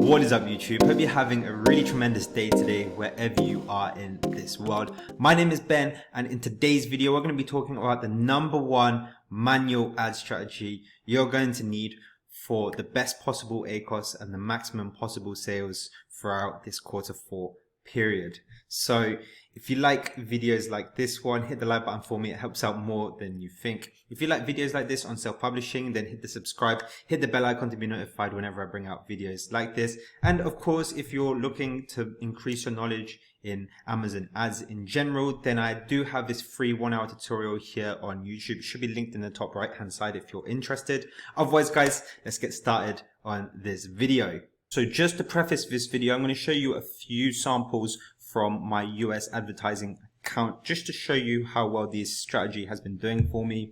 What is up, YouTube? Hope you're having a really tremendous day today wherever you are in this world. My name is Ben, and in today's video we're going to be talking about the #1 manual ad strategy you're going to need for the best possible ACOS and the maximum possible sales throughout this Q4 period. So if you like videos like this one, hit the like button for me. It helps out more than you think. If you like videos like this on self-publishing, then hit the subscribe, hit the bell icon to be notified whenever I bring out videos like this. And of course, if you're looking to increase your knowledge in Amazon ads in general, then I do have this free 1-hour tutorial here on YouTube. It should be linked in the top right hand side if you're interested. Otherwise, guys, let's get started on this video. So just to preface this video, I'm going to show you a few samples from my US advertising account just to show you how well this strategy has been doing for me.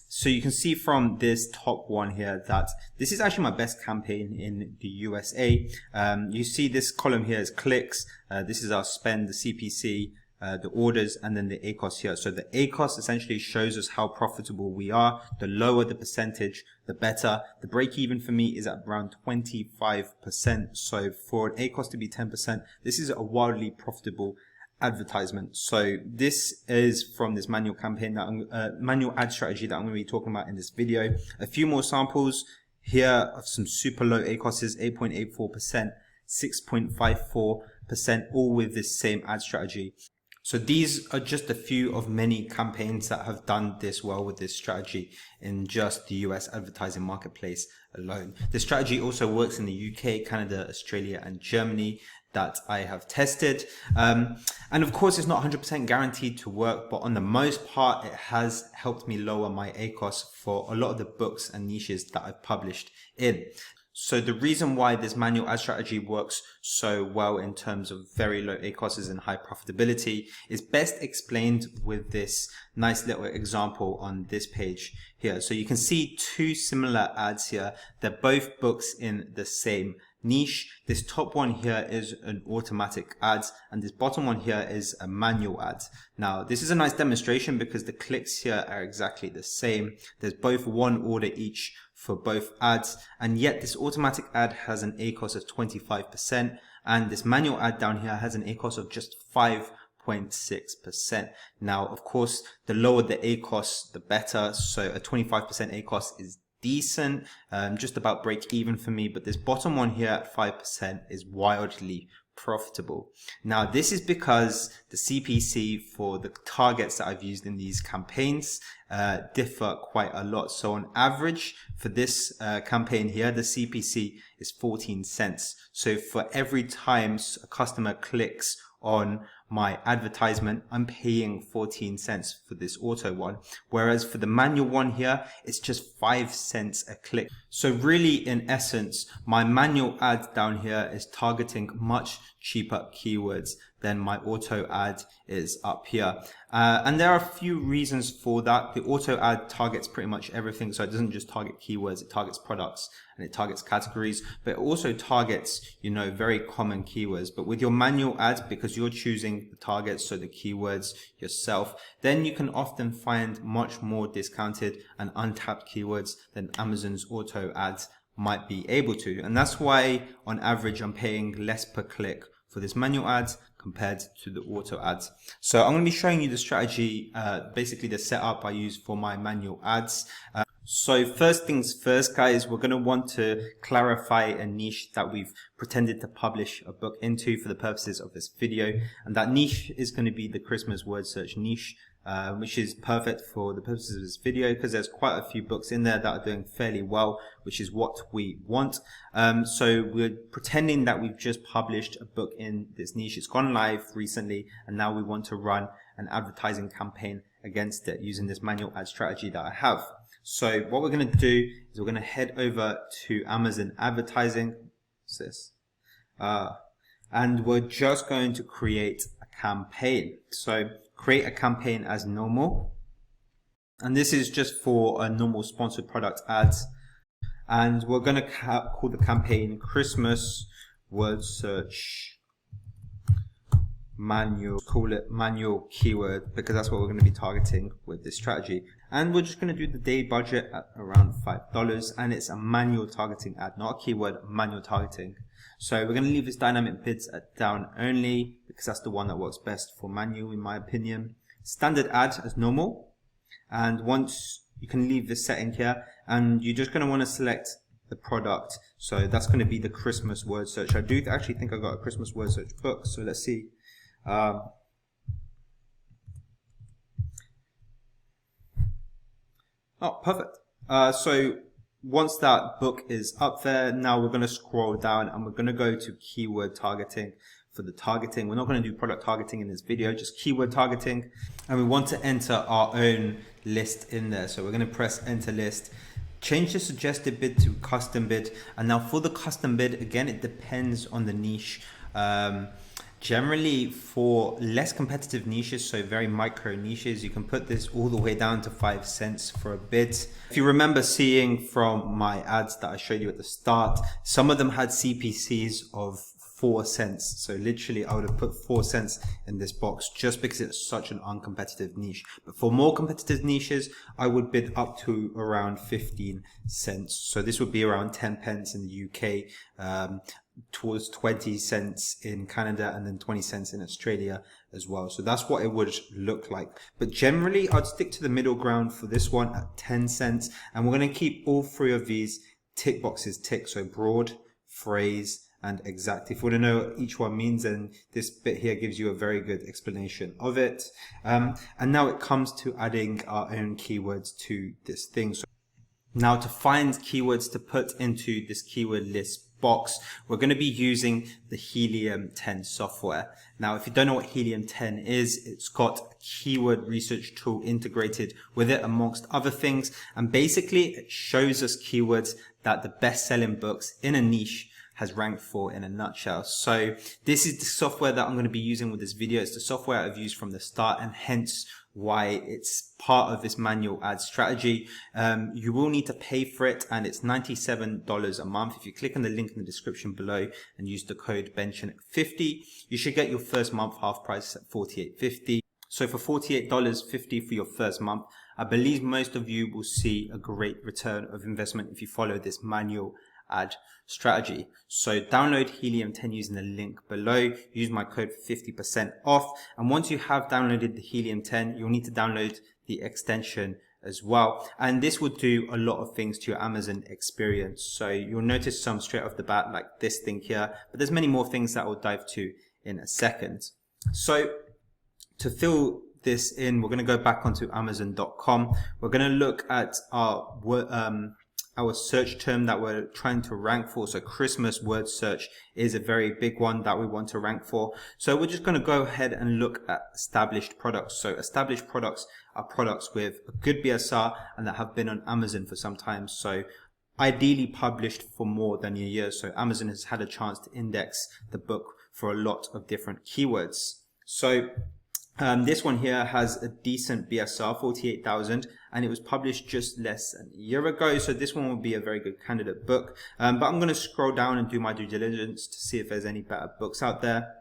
So you can see from this top one here that this is actually my best campaign in the USA. You see this column here is clicks. This is our spend, the CPC, the orders, and then the ACOS here. So the ACOS essentially shows us how profitable we are. The lower the percentage, the better. The break even for me is at around 25%. So for an ACOS to be 10%, this is a wildly profitable advertisement. So this is from this manual campaign that manual ad strategy that I'm going to be talking about in this video. A few more samples here of some super low ACOSs, 8.84%, 6.54%, all with this same ad strategy. So these are just a few of many campaigns that have done this well with this strategy in just the US advertising marketplace alone. The strategy also works in the UK, Canada, Australia, and Germany that I have tested. And of course, it's not 100% guaranteed to work, but on the most part, it has helped me lower my ACOS for a lot of the books and niches that I've published in. So the reason why this manual ad strategy works so well in terms of very low ACOSs and high profitability is best explained with this nice little example on this page here. So you can see two similar ads here. They're both books in the same niche. This top one here is an automatic ad, and this bottom one here is a manual ad. Now this is a nice demonstration because the clicks here are exactly the same. There's both one order each for both ads, and yet this automatic ad has an ACOS of 25%, and this manual ad down here has an ACOS of just 5.6%. Now, of course, the lower the ACOS, the better. So a 25% ACOS is decent, just about break even for me, but this bottom one here at 5% is wildly profitable. Now this is because the CPC for the targets that I've used in these campaigns differ quite a lot. So on average for this campaign here, the CPC is 14 cents. So for every time a customer clicks on my advertisement, I'm paying 14 cents for this auto one. Whereas for the manual one here, it's just 5 cents a click. So really, in essence, my manual ad down here is targeting much cheaper keywords than my auto ad is up here. And there are a few reasons for that. The auto ad targets pretty much everything. So it doesn't just target keywords, it targets products and it targets categories, but it also targets, very common keywords. But with your manual ads, because you're choosing the targets, so the keywords yourself, then you can often find much more discounted and untapped keywords than Amazon's auto ads might be able to. And that's why on average, I'm paying less per click for this manual ads compared to the auto ads. So I'm going to be showing you the strategy, basically the setup I use for my manual ads. So first things first, guys, we're going to want to clarify a niche that we've pretended to publish a book into for the purposes of this video. And that niche is going to be the Christmas word search niche, which is perfect for the purposes of this video because there's quite a few books in there that are doing fairly well, which is what we want. So we're pretending that we've just published a book in this niche. It's gone live recently, and now we want to run an advertising campaign against it using this manual ad strategy that I have. So what we're going to do is we're going to head over to Amazon advertising. What's this? And we're just going to create a campaign. So create a campaign as normal. And this is just for a normal sponsored product ads. And we're going to call the campaign Christmas word search call it manual keyword, because that's what we're going to be targeting with this strategy. And we're just going to do the day budget at around $5, and it's a manual targeting ad, not a keyword, manual targeting. So we're going to leave this dynamic bids at down only, because that's the one that works best for manual in my opinion. Standard ad as normal, and once you can leave this setting here, and you're just going to want to select the product. So that's going to be the Christmas word search. I do actually think I got a Christmas word search book, so let's see. Oh, perfect. So once that book is up there, now we're going to scroll down and we're going to go to keyword targeting. For the targeting, we're not going to do product targeting in this video, just keyword targeting, and we want to enter our own list in there. So we're going to press enter list, change the suggested bid to custom bid. And now for the custom bid, again, it depends on the niche. Generally for less competitive niches, so very micro niches, you can put this all the way down to 5 cents for a bid. If you remember seeing from my ads that I showed you at the start, some of them had CPCs of 4 cents. So literally I would have put 4 cents in this box just because it's such an uncompetitive niche. But for more competitive niches, I would bid up to around 15 cents. So this would be around 10 pence in the UK, towards 20 cents in Canada, and then 20 cents in Australia as well. So that's what it would look like. But generally I'd stick to the middle ground for this one at 10 cents. And we're going to keep all three of these tick boxes ticked. So broad, phrase, and exact. If you want to know what each one means, then this bit here gives you a very good explanation of it. And now it comes to adding our own keywords to this thing. So now to find keywords to put into this keyword list box, we're going to be using the Helium 10 software. Now, if you don't know what Helium 10 is, it's got a keyword research tool integrated with it amongst other things. And basically it shows us keywords that the best selling books in a niche has ranked for in a nutshell. So this is the software that I'm going to be using with this video. It's the software I've used from the start, and hence why it's part of this manual ad strategy. You will need to pay for it, and it's $97 a month. If you click on the link in the description below and use the code BENCHIN50, you should get your first month half price at $48.50. So for $48.50 for your first month, I believe most of you will see a great return of investment if you follow this manual ad strategy. So download Helium 10 using the link below, use my code for 50% off. And once you have downloaded the Helium 10, you'll need to download the extension as well. And this will do a lot of things to your Amazon experience. So you'll notice some straight off the bat, like this thing here, but there's many more things that we'll dive to in a second. So to fill this in, we're going to go back onto Amazon.com. We're going to look at our search term that we're trying to rank for. So Christmas word search is a very big one that we want to rank for. So we're just going to go ahead and look at established products. So established products are products with a good BSR and that have been on Amazon for some time. So ideally published for more than a year. So Amazon has had a chance to index the book for a lot of different keywords. So this one here has a decent BSR, 48,000, and it was published just less than a year ago. So this one will be a very good candidate book. But I'm going to scroll down and do my due diligence to see if there's any better books out there.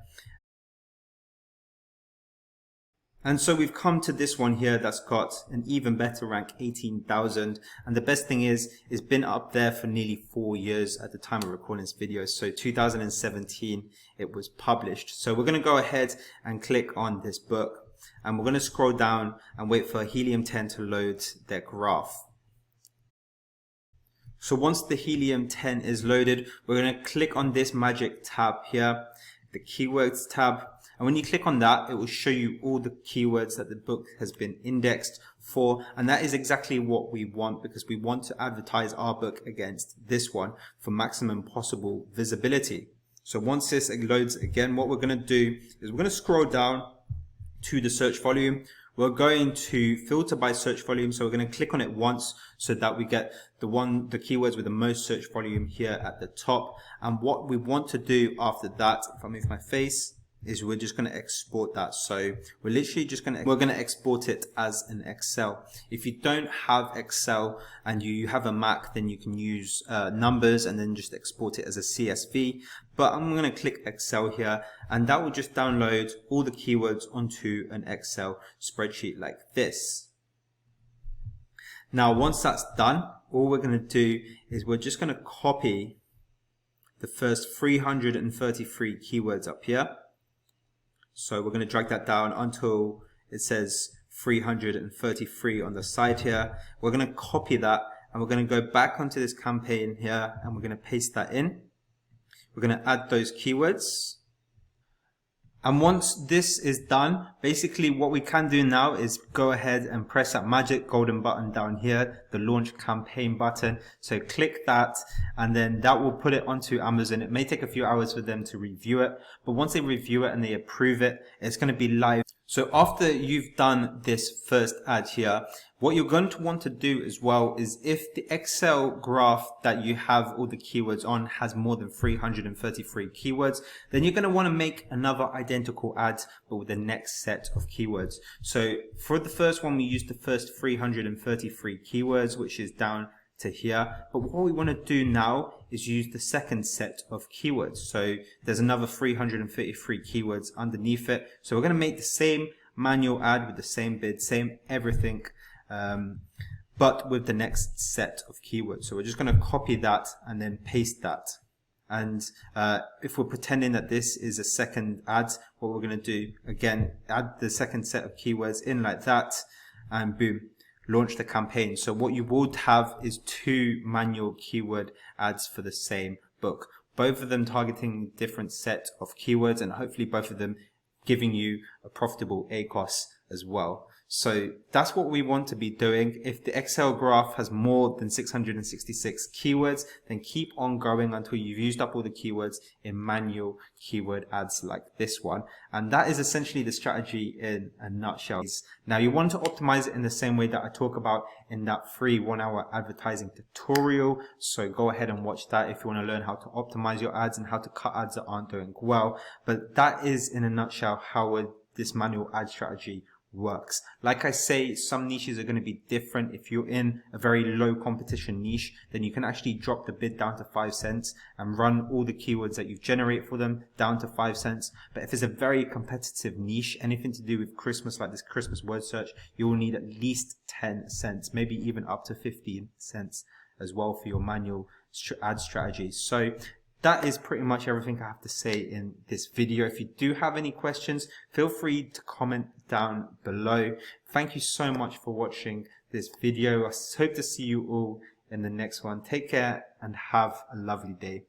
And so we've come to this one here that's got an even better rank, 18,000. And the best thing is, it's been up there for nearly 4 years at the time of recording this video. So 2017, it was published. So we're going to go ahead and click on this book, and we're going to scroll down and wait for Helium 10 to load their graph. So once the Helium 10 is loaded, we're going to click on this magic tab here, the keywords tab. And when you click on that, it will show you all the keywords that the book has been indexed for. And that is exactly what we want, because we want to advertise our book against this one for maximum possible visibility. So once this loads again, what we're going to do is we're going to scroll down to the search volume. We're going to filter by search volume. So we're going to click on it once so that we get the keywords with the most search volume here at the top. And what we want to do after that, if I move my face, is we're just going to export that. So we're literally just going to export it as an Excel. If you don't have Excel and you have a Mac, then you can use numbers and then just export it as a CSV. But I'm going to click Excel here, and that will just download all the keywords onto an Excel spreadsheet like this. Now, once that's done, all we're going to do is we're just going to copy the first 333 keywords up here. So we're going to drag that down until it says 333 on the side here. We're going to copy that and we're going to go back onto this campaign here and we're going to paste that in. We're going to add those keywords. And once this is done, basically what we can do now is go ahead and press that magic golden button down here, the launch campaign button. So click that and then that will put it onto Amazon. It may take a few hours for them to review it, but once they review it and they approve it, it's going to be live. So after you've done this first ad here, what you're going to want to do as well is if the Excel graph that you have all the keywords on has more than 333 keywords, then you're going to want to make another identical ad, but with the next set of keywords. So for the first one, we used the first 333 keywords, which is down to here. But what we want to do now is use the second set of keywords. So there's another 333 keywords underneath it. So we're going to make the same manual ad with the same bid, same everything, but with the next set of keywords. So we're just going to copy that and then paste that. And if we're pretending that this is a second ad, what we're going to do, again, add the second set of keywords in like that, and boom, launch the campaign. So what you would have is two manual keyword ads for the same book, both of them targeting different set of keywords and hopefully both of them giving you a profitable ACoS as well. So that's what we want to be doing. If the Excel graph has more than 666 keywords, then keep on going until you've used up all the keywords in manual keyword ads like this one. And that is essentially the strategy in a nutshell. Now you want to optimize it in the same way that I talk about in that free 1-hour advertising tutorial. So go ahead and watch that if you want to learn how to optimize your ads and how to cut ads that aren't doing well. But that is in a nutshell how this manual ad strategy works. Like I say, some niches are going to be different. If you're in a very low competition niche, then you can actually drop the bid down to 5 cents and run all the keywords that you've generated for them down to 5 cents. But if it's a very competitive niche, anything to do with Christmas, like this Christmas word search, you will need at least 10 cents, maybe even up to 15 cents as well for your manual ad strategies. So that is pretty much everything I have to say in this video. If you do have any questions, feel free to comment down below. Thank you so much for watching this video. I hope to see you all in the next one. Take care and have a lovely day.